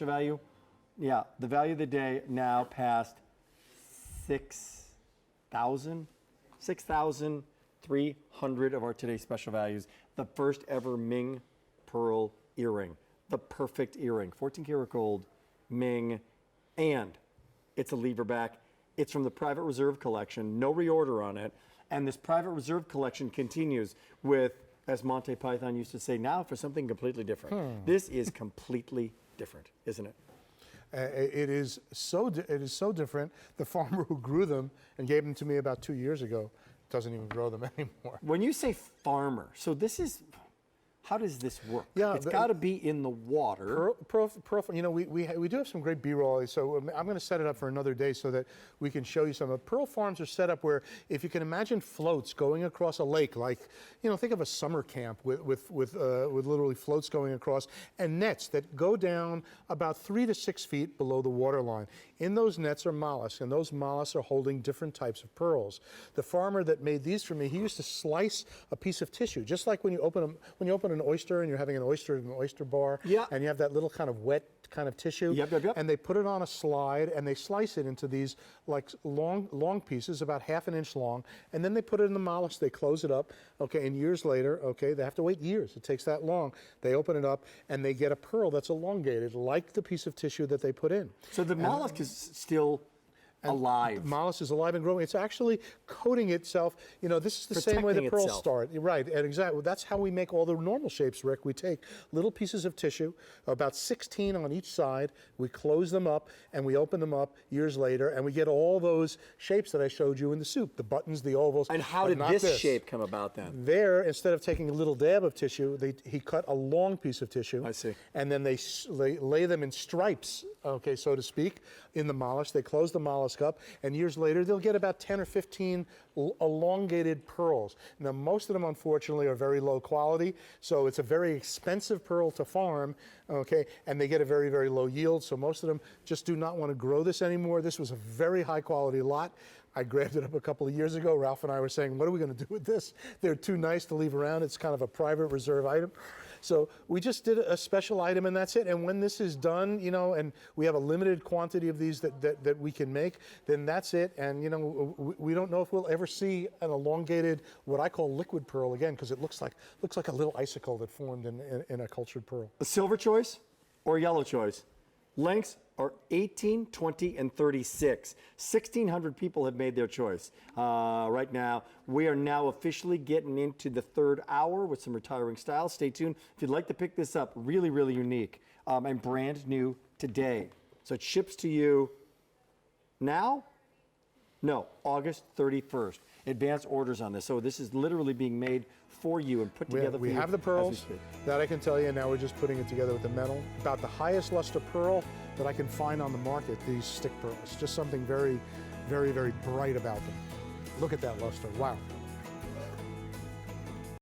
value? Yeah, the value of the day now past 6,300 of our today's special values. The first ever Ming pearl earring, the perfect earring, 14 karat gold, Ming, and it's a lever back. It's from the Private Reserve collection, no reorder on it. And this Private Reserve collection continues with, as Monty Python used to say, now for something completely different. This is completely different, isn't it? It is so different. The farmer who grew them and gave them to me about 2 years ago doesn't even grow them anymore. When you say farmer, so this is, how does this work? Yeah, it's got to be in the water. Pearl, you know, we do have some great B-roll, so I'm going to set it up for another day so that we can show you some. Pearl farms are set up where, if you can imagine floats going across a lake, like, you know, think of a summer camp with literally floats going across, and nets that go down about 3 to 6 feet below the water line. In those nets are mollusks, and those mollusks are holding different types of pearls. The farmer that made these for me, he used to slice a piece of tissue, just like when you open an oyster and you're having an oyster in an oyster bar, yeah, and you have that little kind of wet kind of tissue, yep. And they put it on a slide and they slice it into these like long pieces, about ½ inch long, and then they put it in the mollusk, they close it up, okay, and years later, okay, they have to wait years, it takes that long, they open it up and they get a pearl that's elongated like the piece of tissue that they put in. So the mollusk is still alive. The mollusk is alive and growing. It's actually coating itself. You know, this is the same way the pearls start. Right, and exactly. That's how we make all the normal shapes, Rick. We take little pieces of tissue, about 16 on each side. We close them up and we open them up years later, and we get all those shapes that I showed you in the soup, the buttons, the ovals. And how did this shape come about then? There, instead of taking a little dab of tissue, he cut a long piece of tissue. I see. And then they lay them in stripes, okay, so to speak, in the mollusk. They close the mollusk up, and years later they'll get about 10 or 15 elongated pearls. Now, most of them, unfortunately, are very low quality, so it's a very expensive pearl to farm, okay, and they get a very, very low yield, so most of them just do not want to grow this anymore. This was a very high quality lot. I grabbed it up a couple of years ago. Ralph and I were saying, what are we going to do with this? They're too nice to leave around. It's kind of a private reserve item. So we just did a special item, and that's it. And when this is done, you know, and we have a limited quantity of these that we can make, then that's it. And, you know, we don't know if we'll ever see an elongated, what I call liquid pearl again, because it looks like a little icicle that formed in a cultured pearl. A silver choice or yellow choice? Lengths are 18, 20, and 36. 1,600 people have made their choice. Right now, we are now officially getting into the third hour with some retiring styles. Stay tuned. If you'd like to pick this up, really, really unique and brand new today. So it ships to you now? No, August 31st. Advanced orders on this. So this is literally being made for you and put together for you. We have the pearls, that I can tell you, and now we're just putting it together with the metal. About the highest luster pearl that I can find on the market, these stick pearls. Just something very, very, very bright about them. Look at that luster, wow.